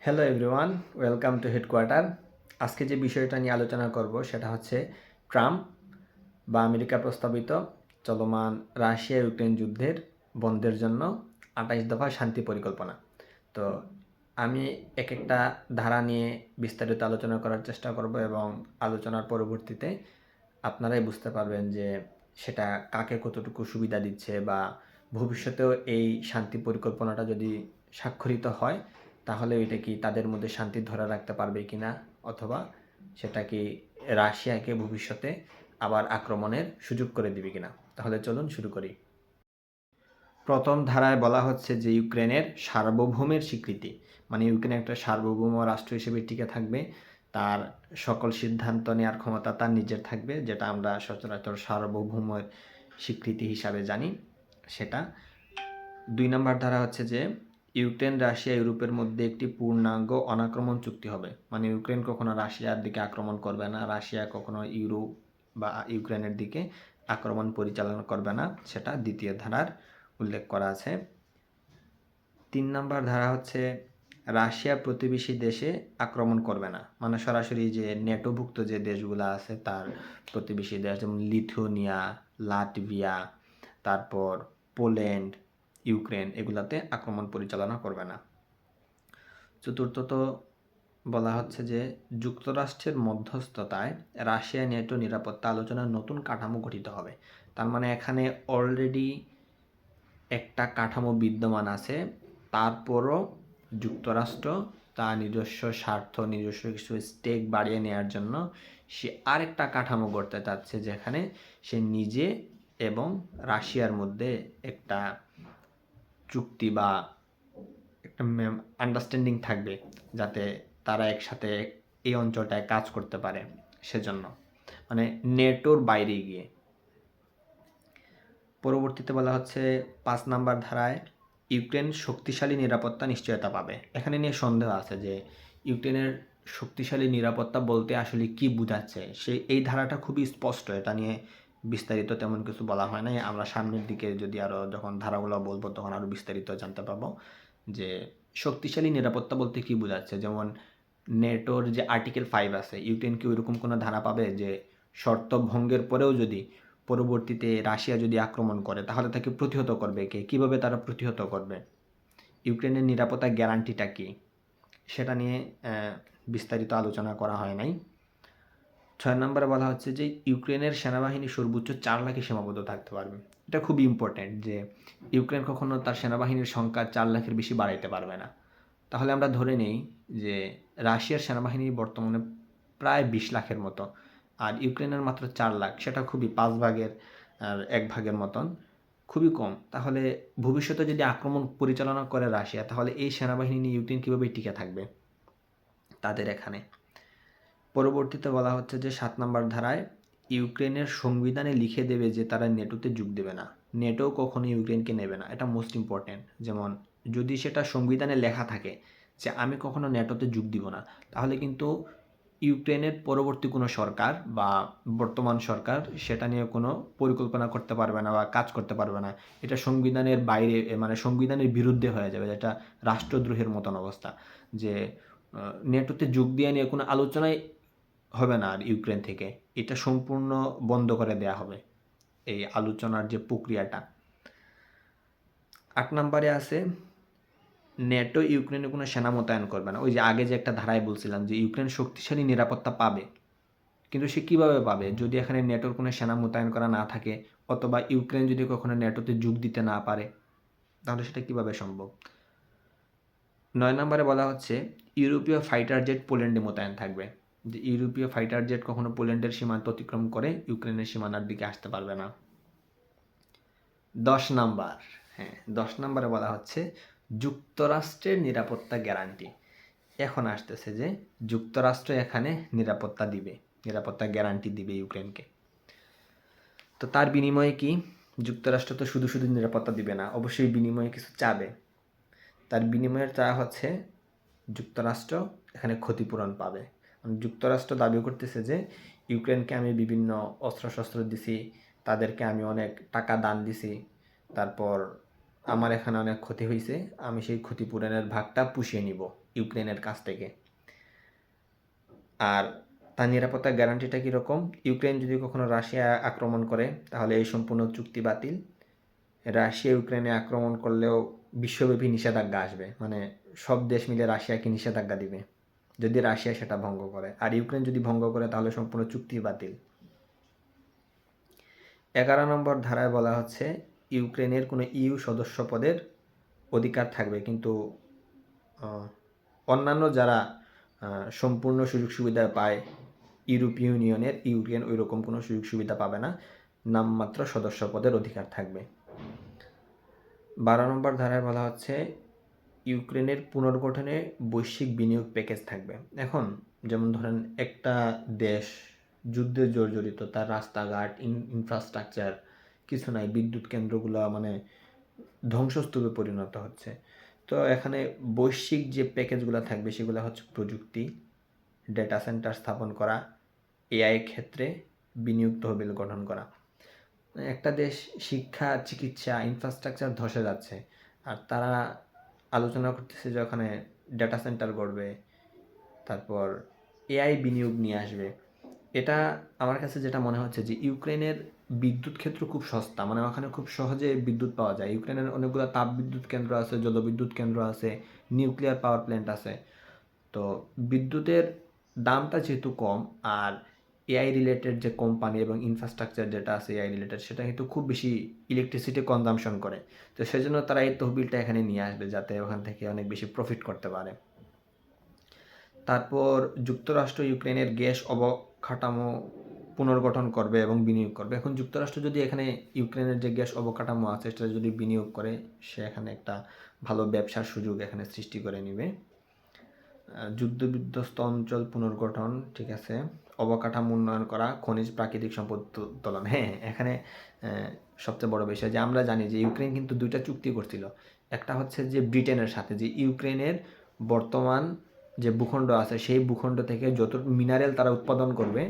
Hello everyone, welcome to headquarter. আজকে যে বিষয়টা নিয়ে আলোচনা করব সেটা হচ্ছে ট্রাম্প বা আমেরিকা প্রস্তাবিত চলমান রাশিয়া ইউক্রেন যুদ্ধের বন্ধের জন্য 28 দফা শান্তি পরিকল্পনা। তো আমি এক একটা ধারা নিয়ে বিস্তারিত আলোচনা করার চেষ্টা করব এবং আলোচনার পরবর্তীতে আপনারাই বুঝতে পারবেন যে সেটা কাকে কতটুকু সুবিধা দিচ্ছে বা ভবিষ্যতেও এই শান্তি পরিকল্পনাটা যদি স্বাক্ষরিত হয় তাহলে এটা কি তাদের মধ্যে শান্তি ধরে রাখতে পারবে কিনা, অথবা সেটা কি রাশিয়াকে ভবিষ্যতে আবার আক্রমণের সুযোগ করে দিবে কিনা। তাহলে চলুন শুরু করি। প্রথম ধারায় বলা হচ্ছে যে ইউক্রেনের সার্বভৌমের স্বীকৃতি, মানে ইউক্রেন একটা সার্বভৌম রাষ্ট্র হিসেবে টিকে থাকবে, তার সকল সিদ্ধান্ত নেওয়ার ক্ষমতা তার নিজের থাকবে, যেটা আমরা সচরাচর সার্বভৌমের স্বীকৃতি হিসাবে জানি সেটা। 2 নম্বর ধারা হচ্ছে যে ইউক্রেন রাশিয়া ইউরোপের মধ্যে একটি পূর্ণাঙ্গ অনাক্রমণ চুক্তি হবে, মানে ইউক্রেন কখনো রাশিয়ার দিকে আক্রমণ করবে না, রাশিয়া কখনো ইউরোপ বা ইউক্রেনের দিকে আক্রমণ পরিচালনা করবে না, সেটা দ্বিতীয় ধারার উল্লেখ করা আছে। 3 নম্বর ধারা হচ্ছে রাশিয়া প্রতিবেশী দেশে আক্রমণ করবে না, মানে সরাসরি যে নেটোভুক্ত যে দেশগুলো আছে তার প্রতিবেশী দেশ, যেমন লিথুয়ানিয়া, লাটভিয়া, তারপর পোল্যান্ড, ইউক্রেন, এগুলাতে আক্রমণ পরিচালনা করবে না। চতুর্থত বলা হচ্ছে যে যুক্তরাষ্ট্রের মধ্যস্থতায় রাশিয়া নেটো নিরাপত্তা আলোচনার নতুন কাঠামো গঠিত হবে। তার মানে এখানে অলরেডি একটা কাঠামো বিদ্যমান আছে, তারপরও যুক্তরাষ্ট্র তার নিজস্ব স্বার্থ, নিজস্ব কিছু স্টেক বাড়িয়ে নেওয়ার জন্য সে আরেকটা কাঠামো গড়তে চাচ্ছে, যেখানে সে নিজে এবং রাশিয়ার মধ্যে একটা চুক্তি বা একটা আন্ডারস্ট্যান্ডিং থাকবে, যাতে তারা একসাথে এই অঞ্চলটায় কাজ করতে পারে, সেজন্য মানে নেটোর বাইরে গিয়ে। পরবর্তীতে বলা হচ্ছে 5 নাম্বার ধারায় ইউক্রেন শক্তিশালী নিরাপত্তা নিশ্চয়তা পাবে। এখানে নিয়ে সন্দেহ আছে যে ইউক্রেনের শক্তিশালী নিরাপত্তা বলতে আসলে কি বোঝাচ্ছে, এই ধারাটা খুবই স্পষ্ট, এটা নিয়ে বিস্তারিত তেমন কিছু বলা হয় নাই। আমরা সামনের দিকে যদি আরও যখন ধারাগুলো বলবো তখন আরও বিস্তারিত জানতে পারবো যে শক্তিশালী নিরাপত্তা বলতে কি বোঝাচ্ছে। যেমন নেটোর যে আর্টিকেল 5 আছে, ইউক্রেন কি ওইরকম কোনো ধারা পাবে যে শর্ত ভঙ্গের পরেও যদি পরবর্তীতে রাশিয়া যদি আক্রমণ করে তাহলে তাকে প্রতিহত করবে কে, কীভাবে তারা প্রতিহত করবে, ইউক্রেনের নিরাপত্তা গ্যারান্টিটা কী, সেটা নিয়ে বিস্তারিত আলোচনা করা হয় নাই। 6 নম্বরে বলা হচ্ছে যে ইউক্রেনের সেনাবাহিনী সর্বোচ্চ 4 লাখে সীমাবদ্ধ থাকতে পারবে। এটা খুবই ইম্পর্ট্যান্ট যে ইউক্রেন কখনো তার সেনাবাহিনীর সংখ্যা 4 লাখের বেশি বাড়াইতে পারবে না। তাহলে আমরা ধরে নেই যে রাশিয়ার সেনাবাহিনী বর্তমানে প্রায় 20 লাখের মতো, আর ইউক্রেনের মাত্র 4 লাখ, সেটা খুবই 5 ভাগের আর 1 ভাগের মতন, খুবই কম। তাহলে ভবিষ্যতে যদি আক্রমণ পরিচালনা করে রাশিয়া, তাহলে এই সেনাবাহিনী নিয়ে ইউক্রেন কীভাবে টিকে থাকবে তাদের এখানে। পরবর্তীতে বলা হচ্ছে যে 7 নম্বর ধারায় ইউক্রেনের সংবিধানে লিখে দেবে যে তারা নেটোতে যোগ দেবে না, নেটো কখনো ইউক্রেনকে নেবে না, এটা মোস্ট ইম্পর্ট্যান্ট। যেমন যদি সেটা সংবিধানে লেখা থাকে যে আমি কখনো নেটোতে যোগ দিব না, তাহলে কিন্তু ইউক্রেনের পরবর্তী কোনো সরকার বা বর্তমান সরকার সেটা নিয়ে কোনো পরিকল্পনা করতে পারবে না বা কাজ করতে পারবে না। এটা সংবিধানের বাইরে, মানে সংবিধানের বিরুদ্ধে হয়ে যাবে, যেটা রাষ্ট্রদ্রোহের মতন অবস্থা। যে নেটোতে যোগ দিয়ে নিয়ে কোনো আলোচনাই হবে না আর ইউক্রেন থেকে, এটা সম্পূর্ণ বন্ধ করে দেয়া হবে এই আলোচনার যে প্রক্রিয়াটা। 8 নম্বরে আছে নেটো ইউক্রেনে কোনো সেনা মোতায়েন করবে না। ওই যে আগে যে একটা ধারায় বলছিলাম যে ইউক্রেন শক্তিশালী নিরাপত্তা পাবে, কিন্তু সে কীভাবে পাবে যদি এখানে নেটোর কোনো সেনা মোতায়েন করা না থাকে, অথবা ইউক্রেন যদি কখনো নেটোতে যোগ দিতে না পারে, তাহলে সেটা কীভাবে সম্ভব। 9 নম্বরে বলা হচ্ছে ইউরোপীয় ফাইটার জেট পোল্যান্ডে মোতায়েন থাকবে, যে ইউরোপীয় ফাইটার জেট কখনো পোল্যান্ডের সীমান্ত অতিক্রম করে ইউক্রেনের সীমানার দিকে আসতে পারবে না। 10 নাম্বার, হ্যাঁ 10 নম্বরে বলা হচ্ছে যুক্তরাষ্ট্রের নিরাপত্তা গ্যারান্টি। এখন আসতেছে যে যুক্তরাষ্ট্র এখানে নিরাপত্তা দিবে, নিরাপত্তা গ্যারান্টি দিবে ইউক্রেনকে। তো তার বিনিময়ে কি, যুক্তরাষ্ট্র তো শুধু শুধু নিরাপত্তা দিবে না, অবশ্যই বিনিময়ে কিছু চাবে। তার বিনিময়ের চাওয়া হচ্ছে যুক্তরাষ্ট্র এখানে ক্ষতিপূরণ পাবে। যুক্তরাষ্ট্র দাবি করতেছে যে ইউক্রেনকে আমি বিভিন্ন অস্ত্রশস্ত্র দিছি, তাদেরকে আমি অনেক টাকা দান দিছি, তারপর আমার এখানে অনেক ক্ষতি হয়েছে, আমি সেই ক্ষতিপূরণের ভাগটা পুষিয়ে নিব ইউক্রেনের কাছ থেকে। আর তার নিরাপত্তার গ্যারান্টিটা কীরকম? ইউক্রেন যদি কখনো রাশিয়া আক্রমণ করে তাহলে এই সম্পূর্ণ চুক্তি বাতিল। রাশিয়া ইউক্রেনে আক্রমণ করলেও বিশ্বব্যাপী নিষেধাজ্ঞা আসবে, মানে সব দেশ মিলে রাশিয়াকে নিষেধাজ্ঞা দিবে যদি রাশিয়া সেটা ভঙ্গ করে। আর ইউক্রেন যদি ভঙ্গ করে তাহলে সম্পূর্ণ চুক্তি বাতিল। 11 নম্বর ধারায় বলা হচ্ছে ইউক্রেনের কোনো ইউ সদস্য পদের অধিকার থাকবে, কিন্তু অন্যান্য যারা সম্পূর্ণ সুযোগ সুবিধা পায় ইউরোপীয় ইউনিয়নের, ইউক্রেন ওই রকম কোনো সুযোগ সুবিধা পাবে না, নামমাত্র সদস্য পদের অধিকার থাকবে। 12 নম্বর ধারায় বলা হচ্ছে ইউক্রেনের পুনর্গঠনে বৈশ্বিক বিনিয়োগ প্যাকেজ থাকবে। এখন যেমন ধরেন একটা দেশ যুদ্ধে জর্জরিত, তার রাস্তাঘাট, ইনফ্রাস্ট্রাকচার কিছু নাই, বিদ্যুৎ কেন্দ্রগুলো মানে ধ্বংসস্তূপে পরিণত হচ্ছে। তো এখানে বৈশ্বিক যে প্যাকেজগুলো থাকবে সেগুলো হচ্ছে প্রযুক্তি, ডেটা সেন্টার স্থাপন করা, এআই ক্ষেত্রে বিনিয়োগ তহবিল গঠন করা। একটা দেশ শিক্ষা, চিকিৎসা, ইনফ্রাস্ট্রাকচার ধসে যাচ্ছে, আর তারা আলোচনা করতেছে যে ওখানে ডেটা সেন্টার গড়বে, তারপর এআই বিনিয়োগ নিয়ে আসবে। এটা আমার কাছে যেটা মনে হচ্ছে যে ইউক্রেনের বিদ্যুৎ ক্ষেত্র খুব সস্তা, মানে ওখানে খুব সহজে বিদ্যুৎ পাওয়া যায়। ইউক্রেনের অনেকগুলো তাপ বিদ্যুৎ কেন্দ্র আছে, জলবিদ্যুৎ কেন্দ্র আছে, নিউক্লিয়ার পাওয়ার প্ল্যান্ট আছে। তো বিদ্যুতের দামটা যেহেতু কম, আর এআই রিলেটেড যে কোম্পানি এবং ইনফ্রাস্ট্রাকচার যেটা আছে এআই রিলেটেড, সেটা কিন্তু খুব বেশি ইলেকট্রিসিটি কনজামশন করে। তো সেজন্য তারা এই তহবিলটা এখানে নিয়ে আসবে যাতে ওখান থেকে অনেক বেশি প্রফিট করতে পারে। তারপর যুক্তরাষ্ট্র ইউক্রেনের গ্যাস অবকাঠামো পুনর্গঠন করবে এবং বিনিয়োগ করবে। এখন যুক্তরাষ্ট্র যদি এখানে ইউক্রেনের যে গ্যাস অবকাঠামো আছে সেটা যদি বিনিয়োগ করে, সে এখানে একটা ভালো ব্যবসার সুযোগ এখানে সৃষ্টি করে নেবে। যুদ্ধবিধ্বস্ত অঞ্চল পুনর্গঠন, ঠিক আছে, অবকাঠামো উন্নয়ন করা, খনিজ প্রাকৃতিক সম্পদ উত্তোলন। হ্যাঁ, এখানে সবচেয়ে বড় বিষয় যে আমরা জানি যে ইউক্রেন কিন্তু 2টা চুক্তি করছিল। একটা হচ্ছে যে ব্রিটেনের সাথে, যে ইউক্রেনের বর্তমান যে ভূখণ্ড আছে সেই ভূখণ্ড থেকে যত মিনারেল তারা উৎপাদন করবে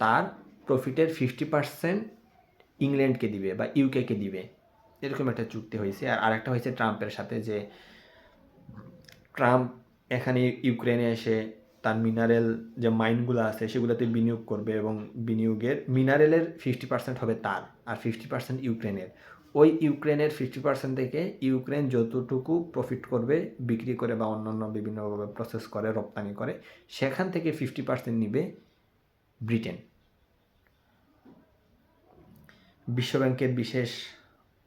তার প্রফিটের 50% ইংল্যান্ডকে দিবে বা ইউকেকে দিবে, এরকম একটা চুক্তি হয়েছে। আর আরেকটা হয়েছে ট্রাম্পের সাথে, যে ট্রাম্প এখানে ইউক্রেনে এসে তার মিনারেল যে মাইনগুলো আছে সেগুলোতে বিনিয়োগ করবে এবং বিনিয়োগের মিনারেলের 50% হবে তার, আর 50% ইউক্রেনের। ওই ইউক্রেনের 50% থেকে ইউক্রেন যতটুকু প্রফিট করবে বিক্রি করে বা অন্যান্য বিভিন্নভাবে প্রসেস করে রপ্তানি করে, সেখান থেকে 50% নিবে ব্রিটেন। বিশ্বব্যাংকের বিশেষ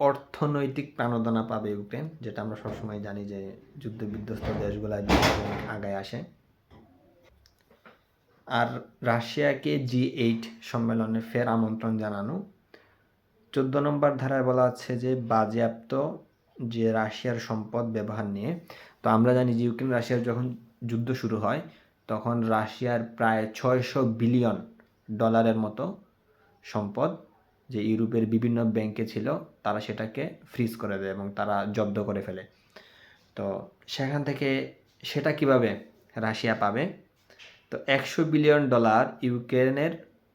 অর্থনৈতিক প্রাণোদনা পাবে ইউক্রেন, যেটা আমরা সবসময় জানি যে যুদ্ধবিধ্বস্ত দেশগুলায় বিশ্বব্যাংক আগায় আসে। আর রাশিয়াকে G8 সম্মেলনে ফের আমন্ত্রণ জানানো। 14 নম্বর ধারায় বলা আছে যে বাজেয়াপ্ত যে রাশিয়ার সম্পদ ব্যবহার নিয়ে। তো আমরা জানি যে ইউক্রেন রাশিয়ার যখন যুদ্ধ শুরু হয় তখন রাশিয়ার প্রায় $600 বিলিয়ন মতো সম্পদ যে ইউরোপের বিভিন্ন ব্যাংকে ছিল তারা সেটাকে ফ্রিজ করে দেয় এবং তারা জব্দ করে ফেলে। তো সেখান থেকে সেটা কিভাবে রাশিয়া পাবে? তো $100 বিলিয়ন ইউক্রেনের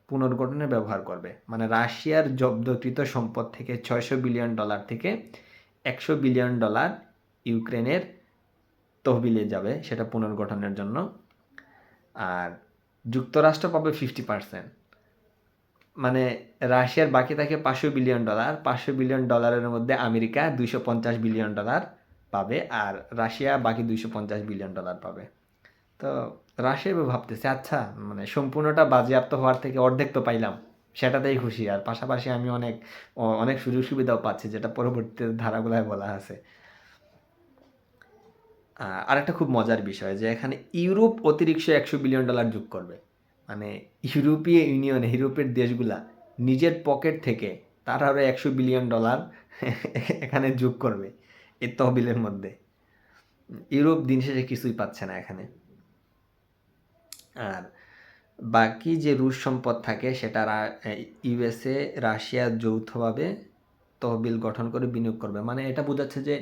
পুনর্গঠনে ব্যবহার করবে, মানে রাশিয়ার জব্দকৃত সম্পদ থেকে $600 বিলিয়ন থেকে $100 বিলিয়ন ইউক্রেনের তহবিলে যাবে সেটা পুনর্গঠনের জন্য। আর যুক্তরাষ্ট্র পাবে 50%, মানে রাশিয়ার বাকি থাকে $500 বিলিয়ন। $500 বিলিয়ন মধ্যে আমেরিকা $250 বিলিয়ন পাবে, আর রাশিয়া বাকি $250 বিলিয়ন পাবে। তো রাশিয়া ভাবতেছে আচ্ছা, মানে সম্পূর্ণটা বাজেয়াপ্ত হওয়ার থেকে অর্ধেক তো পাইলাম, সেটাতেই খুশি। আর পাশাপাশি আমি অনেক সুযোগ সুবিধাও পাচ্ছি, যেটা পরবর্তী ধারাগুলায় বলা আছে। আর একটা খুব মজার বিষয় যে এখানে ইউরোপ অতিরিক্ত $100 বিলিয়ন যোগ করবে, মানে ইউরোপীয় ইউনিয়ন, ইউরোপের দেশগুলা নিজের পকেট থেকে তারা আরও $100 বিলিয়ন এখানে যোগ করবে এই তহবিলের মধ্যে। ইউরোপ দিন শেষে কিছুই পাচ্ছে না এখানে। আর বাকি যে রুশ সম্পদ থাকে সেটা ইউএসএ, রাশিয়া যৌথভাবে তহবিল গঠন করে বিনিয়োগ করবে। মানে এটা বোঝাচ্ছে যে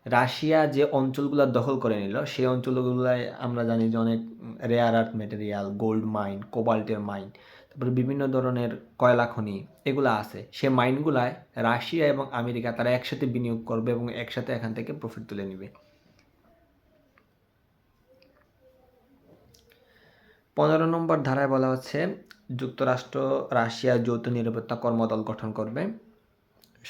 রাশিয়া যে অঞ্চলগুলো দখল করে নিল সেই অঞ্চলগুলোয় আমরা জানি যে অনেক rare earth material, gold mine, কোবাল্টের মাইন। তো তারপরে বিভিন্ন ধরনের কয়লা খনি এগুলো আছে, সে মাইনগুলায় রাশিয়া এবং আমেরিকা তারা একসাথে বিনিয়োগ করবে এবং একসাথে এখান থেকে প্রফিট তুলে নেবে। 15 নম্বর ধারায় বলা হচ্ছে যুক্তরাষ্ট্র রাশিয়া যৌথ নিরাপত্তা কর্মদল গঠন করবে।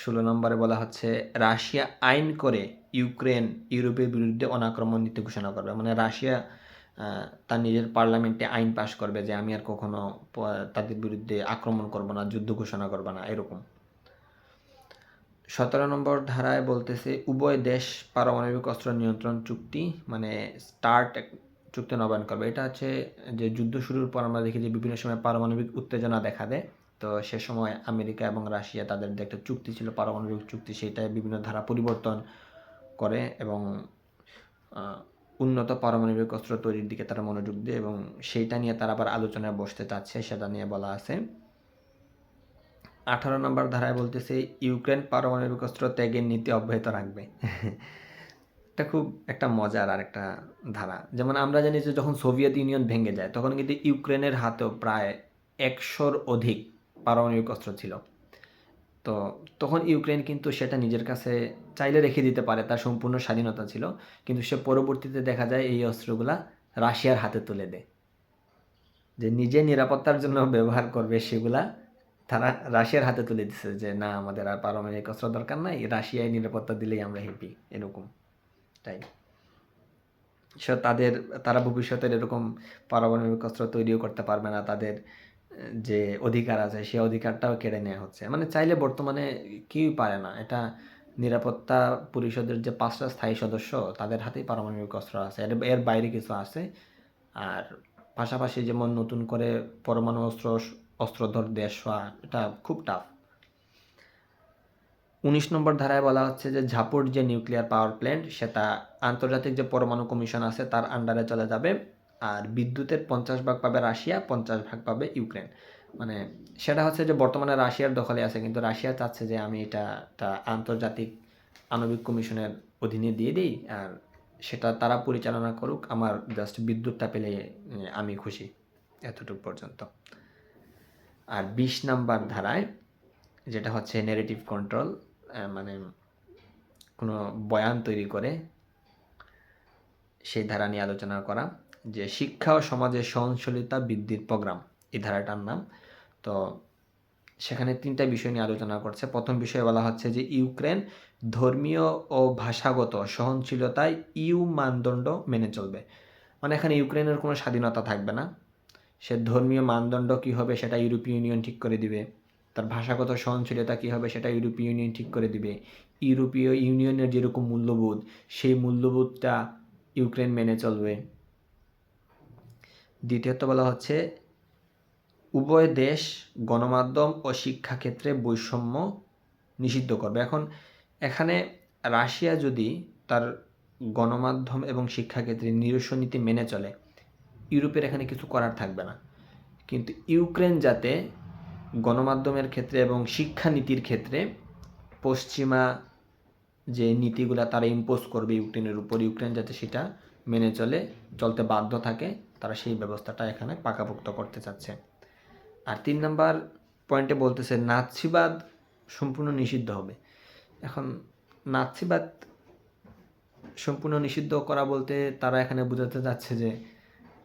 16 নম্বরে বলা হচ্ছে রাশিয়া আইন করে ইউক্রেন ইউরোপের বিরুদ্ধে অনাক্রমণ নীতি ঘোষণা করবে। মানে রাশিয়া তার নিজের পার্লামেন্টে আইন পাশ করবে যে আমি আর কখনো তাদের বিরুদ্ধে আক্রমণ করব না, যুদ্ধ ঘোষণা করব না, এরকম। 17 নম্বর ধারায় বলতেছে উভয় দেশ পারমাণবিক অস্ত্র নিয়ন্ত্রণ চুক্তি মানে স্টার্ট চুক্তি নবায়ন করবে। এটা হচ্ছে যে যুদ্ধ শুরুর পর আমরা দেখি যে বিভিন্ন সময় পারমাণবিক উত্তেজনা দেখা দেয়, তো সে সময় আমেরিকা এবং রাশিয়া তাদের যে একটা চুক্তি ছিল পারমাণবিক চুক্তি, সেটায় বিভিন্ন ধারা পরিবর্তন করে এবং উন্নত পারমাণবিক অস্ত্র তৈরির দিকে তারা মনোযোগ দেয় এবং সেইটা নিয়ে তারা আবার আলোচনায় বসতে চাচ্ছে, সেটা নিয়ে বলা আছে। 18 নম্বর ধারায় বলতেছে ইউক্রেন পারমাণবিক অস্ত্র ত্যাগের নীতি অব্যাহত রাখবে। এটা খুব একটা মজার আর একটা ধারা। যেমন আমরা জানি যে যখন সোভিয়েত ইউনিয়ন ভেঙে যায় তখন কিন্তু ইউক্রেনের হাতেও প্রায় 100-র অধিক পারমাণবিক অস্ত্র ছিল। তো তখন ইউক্রেন কিন্তু সেটা নিজের কাছে চাইলে রেখে দিতে পারে, তার সম্পূর্ণ স্বাধীনতা ছিল, কিন্তু সে পরবর্তীতে দেখা যায় এই অস্ত্রগুলা রাশিয়ার হাতে তুলে দেয়, যে নিজে নিরাপত্তার জন্য ব্যবহার করবে সেগুলা তারা রাশিয়ার হাতে তুলে দিচ্ছে, যে না আমাদের আর পারমাণবিক অস্ত্র দরকার নাই, রাশিয়ায় নিরাপত্তা দিলেই আমরা হ্যাপি, এরকম। তাই তারা ভবিষ্যতের এরকম পারমাণবিক অস্ত্র তৈরিও করতে পারবে না, তাদের যে অধিকার আছে সেই অধিকারটাও কেড়ে নেওয়া হচ্ছে। মানে চাইলে বর্তমানে কেউই পারে না, এটা নিরাপত্তা পরিষদের যে 5টা স্থায়ী সদস্য তাদের হাতেই পারমাণবিক অস্ত্র আছে, এর বাইরে কিছু আছে। আর পাশাপাশি যেমন নতুন করে পরমাণু অস্ত্রধর দেশ হওয়া এটা খুব টাফ। 19 নম্বর ধারায় বলা হচ্ছে যে ঝাপুর যে নিউক্লিয়ার পাওয়ার প্ল্যান্ট সেটা আন্তর্জাতিক যে পরমাণু কমিশন আছে তার আন্ডারে চলে যাবে, আর বিদ্যুতের 50 ভাগ পাবে রাশিয়া, 50 ভাগ পাবে ইউক্রেন। মানে সেটা হচ্ছে যে বর্তমানে রাশিয়ার দখলে আছে, কিন্তু রাশিয়া চাচ্ছে যে আমি এটা আন্তর্জাতিক আণবিক কমিশনের অধীনে দিয়ে দিই, আর সেটা তারা পরিচালনা করুক, আমার জাস্ট বিদ্যুৎটা পেলে আমি খুশি, এতটুকু পর্যন্ত। আর 20 নম্বর ধারায় যেটা হচ্ছে নেগেটিভ কন্ট্রোল, মানে কোনো বয়ান তৈরি করে সেই ধারা নিয়ে আলোচনা করা, যে শিক্ষা ও সমাজের সহনশীলতা বৃদ্ধির প্রোগ্রাম, এই ধারাটার নাম। তো সেখানে 3টা বিষয় নিয়ে আলোচনা করছে। প্রথম বিষয়ে বলা হচ্ছে যে ইউক্রেন ধর্মীয় ও ভাষাগত সহনশীলতায় ইউ মানদণ্ড মেনে চলবে। মানে এখানে ইউক্রেনের কোনো স্বাধীনতা থাকবে না, সে ধর্মীয় মানদণ্ড কী হবে সেটা ইউরোপীয় ইউনিয়ন ঠিক করে দিবে, তার ভাষাগত সহনশীলতা কী হবে সেটা ইউরোপীয় ইউনিয়ন ঠিক করে দিবে, ইউরোপীয় ইউনিয়নের যেরকম মূল্যবোধ সেই মূল্যবোধটা ইউক্রেন মেনে চলবে। দ্বিতীয়ত বলা হচ্ছে উভয় দেশ গণমাধ্যম ও শিক্ষাক্ষেত্রে বৈষম্য নিষিদ্ধ করবে। এখন এখানে রাশিয়া যদি তার গণমাধ্যম এবং শিক্ষাক্ষেত্রে নিরস্ব নীতি মেনে চলে, ইউরোপের এখানে কিছু করার থাকবে না, কিন্তু ইউক্রেন যাতে গণমাধ্যমের ক্ষেত্রে এবং শিক্ষানীতির ক্ষেত্রে পশ্চিমা যে নীতিগুলা তারা ইম্পোজ করবে ইউক্রেনের উপর, ইউক্রেন যাতে সেটা মেনে চলতে বাধ্য থাকে, তারা সেই ব্যবস্থাটা এখানে পাকাপোক্ত করতে চাচ্ছে। আর 3 নম্বর পয়েন্টে বলতেছে নাৎসিবাদ সম্পূর্ণ নিষিদ্ধ হবে। এখন নাৎসিবাদ সম্পূর্ণ নিষিদ্ধ করা বলতে তারা এখানে বোঝাতে যাচ্ছে যে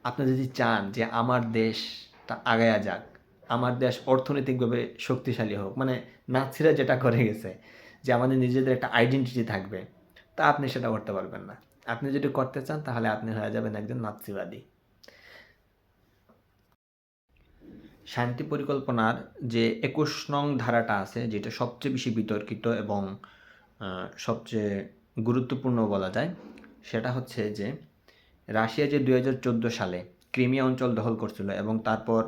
আপনি যদি চান যে আমার দেশটা আগায়া যাক, আমার দেশ অর্থনৈতিকভাবে শক্তিশালী হোক, মানে নাৎসিরা যেটা করে গেছে যে আমাদের নিজেদের একটা আইডেন্টিটি থাকবে, তা আপনি সেটা করতে পারবেন না। আপনি যদি করতে চান তাহলে আপনি হয়ে যাবেন একজন নাৎসিবাদী। শান্তি পরিকল্পনার যে 21 নং ধারাটা আছে, যেটা সবচেয়ে বেশি বিতর্কিত এবং সবচেয়ে গুরুত্বপূর্ণ বলা যায়, সেটা হচ্ছে যে রাশিয়া যে 2014 সালে ক্রিমিয়া অঞ্চল দখল করছিল এবং তারপর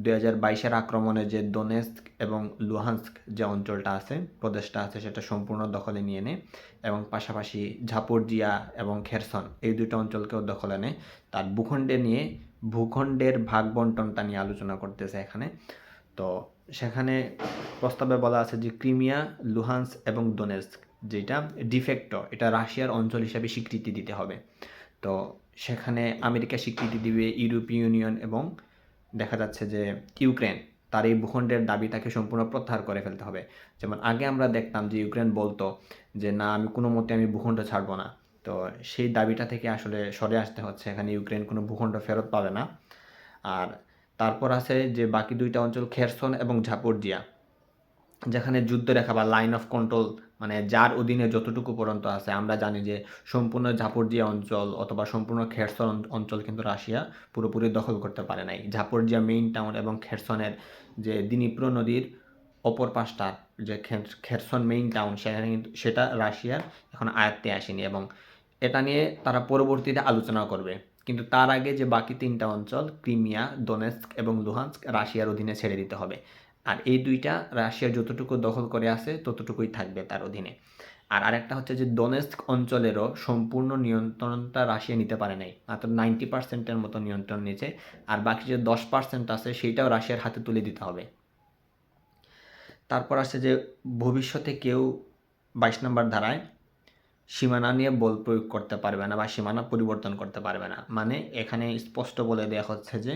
2022-এর আক্রমণে যে দোনেস্ক এবং লুহান্স্ক যে অঞ্চলটা আছে, প্রদেশটা আছে, সেটা সম্পূর্ণ দখলে নিয়ে নেয় এবং পাশাপাশি ঝাপোরজিয়া এবং খেরসন এই 2টা অঞ্চলকেও দখলে নেয়। তার ভূখণ্ডের ভাগ বন্টনটা নিয়ে আলোচনা করতেছে এখানে। তো সেখানে প্রস্তাবে বলা আছে যে ক্রিমিয়া, লুহান্স্ক এবং দোনেস্ক যেটা ডিফেক্টো, এটা রাশিয়ার অঞ্চল হিসাবে স্বীকৃতি দিতে হবে। তো সেখানে আমেরিকা স্বীকৃতি দিবে, ইউরোপীয় ইউনিয়ন এবং দেখা যাচ্ছে যে ইউক্রেন তার এই ভূখণ্ডের দাবি তাকে সম্পূর্ণ প্রত্যাহার করে ফেলতে হবে। যেমন আগে আমরা দেখতাম যে ইউক্রেন বলতো যে না, আমি কোনো মতে আমি ভূখণ্ড ছাড়বো না। তো সেই দাবিটা থেকে আসলে সরে আসতে হচ্ছে, এখানে ইউক্রেন কোনো ভূখণ্ড ফেরত পাবে না। আর তারপর আছে যে বাকি দুইটা অঞ্চল খেরসন এবং ঝাপরজিয়া, যেখানে যুদ্ধরেখা বা লাইন অফ কন্ট্রোল, মানে যার অধীনে যতটুকু পর্যন্ত আছে। আমরা জানি যে সম্পূর্ণ ঝাপরজিয়া অঞ্চল অথবা সম্পূর্ণ খেরসন অঞ্চল কিন্তু রাশিয়া পুরোপুরি দখল করতে পারে নাই। ঝাপরজিয়া মেইন টাউন এবং খেরসনের যে দিনিপ্রো নদীর অপর পাশটার যে খেরসন মেইন টাউন, সেখানে কিন্তু সেটা রাশিয়ার এখন আয়ত্তে আসেনি, এবং এটা নিয়ে তারা পরবর্তীতে আলোচনা করবে। কিন্তু তার আগে যে বাকি তিনটা অঞ্চল ক্রিমিয়া, দোনেস্ক এবং লুহান্স্ক রাশিয়ার অধীনে ছেড়ে দিতে হবে। আর এই দুইটা রাশিয়া যতটুকু দখল করে আছে ততটুকুই থাকবে তার অধীনে। আর আরেকটা হচ্ছে যে দোনেস্ক অঞ্চলেরও সম্পূর্ণ নিয়ন্ত্রণটা রাশিয়া নিতে পারে নাই, মাত্র 90%-এর মতো নিয়ন্ত্রণ নিয়েছে। আর বাকি যে 10% আছে সেইটাও রাশিয়ার হাতে তুলে দিতে হবে। তারপর আসছে যে ভবিষ্যতে কেউ 22 নম্বর ধারায় সীমানা নিয়ে বল প্রয়োগ করতে পারবে না বা সীমানা পরিবর্তন করতে পারবে না। মানে এখানে স্পষ্ট বলে দেওয়া হচ্ছে যে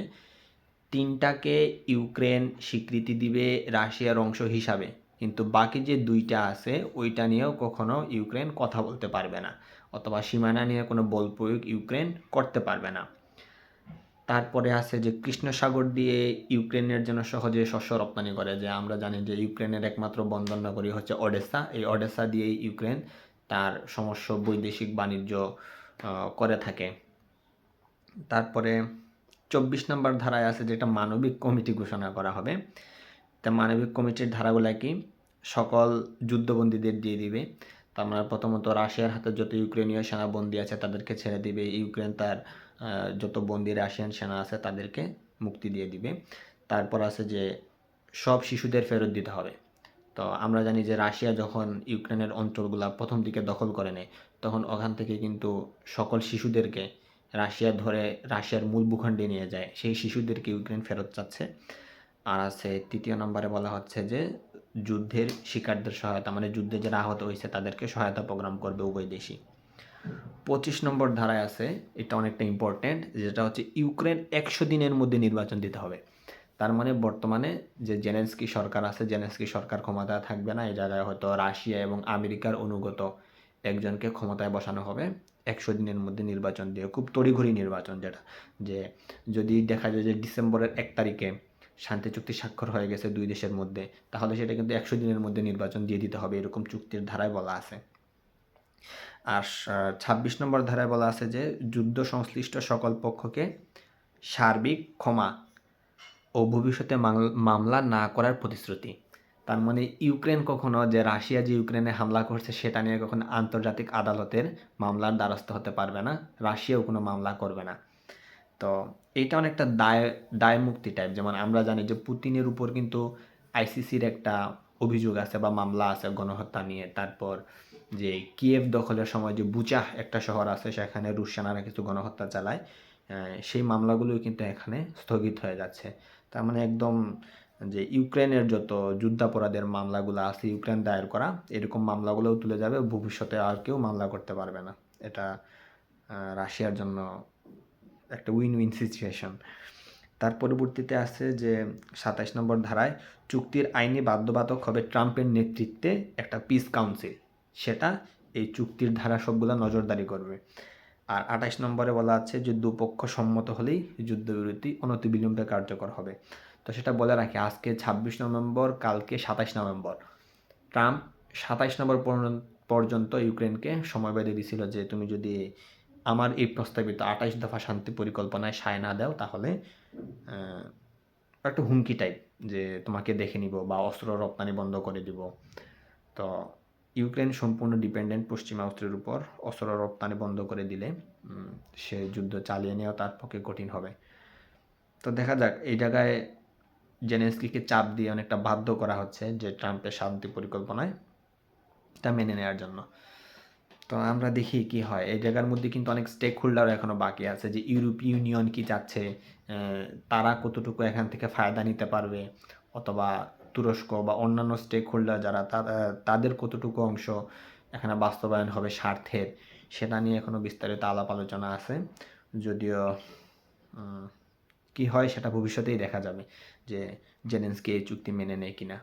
তিনটাকে ইউক্রেন স্বীকৃতি দিবে রাশিয়ার অংশ হিসাবে, কিন্তু বাকি যে দুইটা আছে ওইটা নিয়েও কখনো ইউক্রেন কথা বলতে পারবে না, অথবা সীমানা নিয়ে কোনো বল প্রয়োগ ইউক্রেন করতে পারবে না। তারপরে আছে যে কৃষ্ণ সাগর দিয়ে ইউক্রেনের জন্য সহজে শস্য রপ্তানি করে, যে আমরা জানি যে ইউক্রেনের একমাত্র বন্দর নগরী হচ্ছে ওডেসা। এই ওডেসা দিয়েই ইউক্রেন তার সমস্ত বৈদেশিক বাণিজ্য করে থাকে। তারপরে 24 নম্বর ধারায় আছে যেটা মানবিক কমিটি ঘোষণা করা হবে। তা মানবিক কমিটির ধারাগুলো কি? সকল যুদ্ধবন্দীদের দিয়ে দিবে। তার মানে প্রথমত রাশিয়ার হাতে যত ইউক্রেনীয় সেনা বন্দী আছে তাদেরকে ছেড়ে দিবে। ইউক্রেন তার যত বন্দী রাশিয়ান সেনা আছে তাদেরকে মুক্তি দিয়ে দিবে। তারপর আছে যে সব শিশুদের ফেরত দিতে হবে। তো আমরা জানি যে রাশিয়া যখন ইউক্রেনের অঞ্চলগুলা প্রথম দিকে দখল করে নেয়, তখন ওখান থেকে কিন্তু সকল শিশুদেরকে রাশিয়া ধরে রাশিয়ার মূল ভূখণ্ডে নিয়ে যায়। সেই শিশুদেরকে ইউক্রেন ফেরত চাচ্ছে। আর আছে 3য় নম্বরে বলা হচ্ছে যে যুদ্ধের শিকারদের সহায়তা, মানে যুদ্ধে যারা আহত হয়েছে তাদেরকে সহায়তা প্রোগ্রাম করবে উভয় দেশই। 25 নম্বর ধারায় আছে, এটা অনেকটা ইম্পর্টেন্ট, যেটা হচ্ছে ইউক্রেন 100 দিনের মধ্যে নির্বাচন দিতে হবে। তার মানে বর্তমানে যে জেলেনস্কি সরকার আছে, জেলেনস্কি সরকার ক্ষমতায় থাকবে না। এই জায়গায় হয়তো রাশিয়া এবং আমেরিকার অনুগত একজনকে ক্ষমতায় বসানো হবে 100 দিনের মধ্যে নির্বাচন দিয়ে, খুব তড়িঘড়ি নির্বাচন। যেটা যে যদি দেখা যায় যে ডিসেম্বরের 1 তারিখে শান্তি চুক্তি স্বাক্ষর হয়ে গেছে দুই দেশের মধ্যে, তাহলে সেটা কিন্তু 100 দিনের মধ্যে নির্বাচন দিয়ে দিতে হবে, এরকম চুক্তির ধারায় বলা আছে। আর 26 নম্বর ধারায় বলা আছে যে যুদ্ধ সংশ্লিষ্ট সকল পক্ষকে সার্বিক ক্ষমা ও ভবিষ্যতে মামলা না করার প্রতিশ্রুতি। তার মানে ইউক্রেন কখনো যে রাশিয়া যে ইউক্রেনে হামলা করছে সেটা নিয়ে কখনো আন্তর্জাতিক আদালতের মামলার দ্বারস্থ হতে পারবে না, রাশিয়াও কোনো মামলা করবে না। তো এইটা অনেকটা দায় মুক্তি টাইপ। যেমন আমরা জানি যে পুতিনের উপর কিন্তু আইসিসির একটা অভিযোগ আছে বা মামলা আছে গণহত্যা নিয়ে। তারপর যে কিয়েভ দখলের সময় যে বুচাহ একটা শহর আছে, সেখানে রুশ সেনারা কিছু গণহত্যা চালায়, সেই মামলাগুলোই কিন্তু এখানে স্থগিত হয়ে যাচ্ছে। তার মানে একদম যে ইউক্রেনের যত যুদ্ধাপরাধের মামলাগুলো আছে ইউক্রেন দায়ের করা, এরকম মামলাগুলোও তুলে যাবে, ভবিষ্যতে আর কেউ মামলা করতে পারবে না। এটা রাশিয়ার জন্য একটা উইন উইন সিচুয়েশন। তার পরবর্তীতে আছে যে 27 নম্বর ধারায় চুক্তির আইনি বাধ্যবাধক হবে ট্রাম্পের নেতৃত্বে একটা পিস কাউন্সিল, সেটা এই চুক্তির ধারা সবগুলো নজরদারি করবে। আর 28 নম্বরে বলা আছে যে দুপক্ষ সম্মত হলেই যুদ্ধবিরতি অনতিবিলম্বে কার্যকর হবে। তো সেটা বলে রাখি, আজকে 26 নভেম্বর, কালকে 27 নভেম্বর। ট্রাম্প 27 নম্বর পর্যন্ত ইউক্রেনকে সময় বেঁধে দিছিল যে তুমি যদি আমার এই প্রস্তাবিত 28 দফা শান্তি পরিকল্পনায় সায় না দাও, তাহলে একটা হুমকি টাইপ যে তোমাকে দেখে নিব বা অস্ত্র রপ্তানি বন্ধ করে দিব। তো ইউক্রেন সম্পূর্ণ ডিপেন্ডেন্ট পশ্চিমা অস্ত্রের উপর। অস্ত্র রপ্তানি বন্ধ করে দিলে সে যুদ্ধ চালিয়ে নেওয়া তার পক্ষে কঠিন হবে। তো দেখা যাক, এই জায়গায় জেলেনস্কিকে চাপ দিয়ে অনেকটা বাধ্য করা হচ্ছে যে ট্রাম্পের শান্তি পরিকল্পনায় তা মেনে নেওয়ার জন্য। তো আমরা দেখি কি হয়। এই জায়গার মধ্যে কিন্তু অনেক স্টেক হোল্ডার এখনও বাকি আছে, যে ইউরোপীয় ইউনিয়ন কি চাচ্ছে, তারা কতটুকু এখান থেকে ফায়দা নিতে পারবে, অথবা তুরস্ক বা অন্যান্য স্টেক হোল্ডার যারা তাদের কতটুকু অংশ এখানে বাস্তবায়ন হবে স্বার্থের, সেটা নিয়ে এখনও বিস্তারিত আলাপ আলোচনা আছে। যদিও কি হয় সেটা ভবিষ্যতেই দেখা যাবে, যে জেলেনস্কি এই চুক্তি মেনে নেয় কিনা।